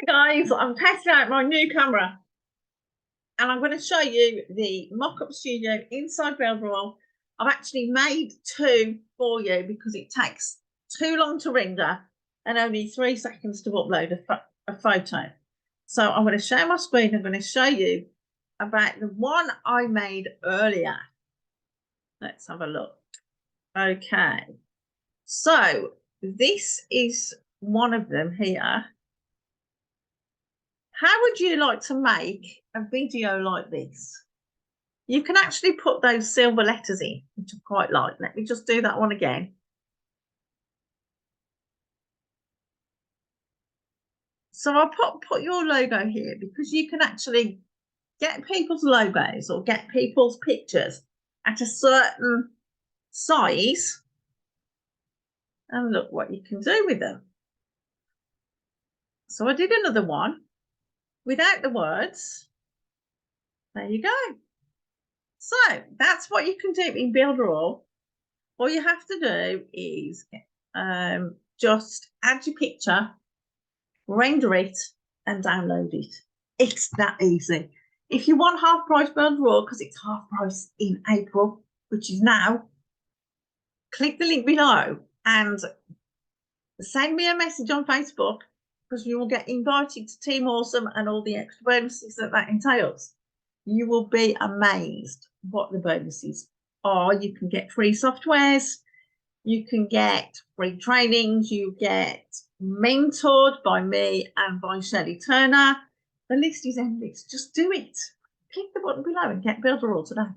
Guys, I'm testing out my new camera and I'm going to show you the mock-up studio inside Builderall. I've actually made two for you because it takes too long to render and only 3 seconds to upload a photo. So I'm going to share my screen. I'm going to show you about the one I made earlier. Let's have a look. Okay, so this is one of them here. How would you like to make a video like this? You can actually put those silver letters in, which I quite like. Let me just do that one again. So I'll put your logo here because you can actually get people's logos or get people's pictures at a certain size and look what you can do with them. So I did another one without the words. There you go. So that's what you can do in Builderall. All you have to do is just add your picture, render it, and download it. It's that easy. If you want half price Builderall, because it's half price in April, which is now, click the link below and send me a message on Facebook because you will get invited to Team Awesome and all the extra bonuses that entails. You will be amazed what the bonuses are. You can get free softwares, you can get free trainings, you get mentored by me and by Shelley Turner. The list is endless. Just do it. Click the button below and get Builderall today.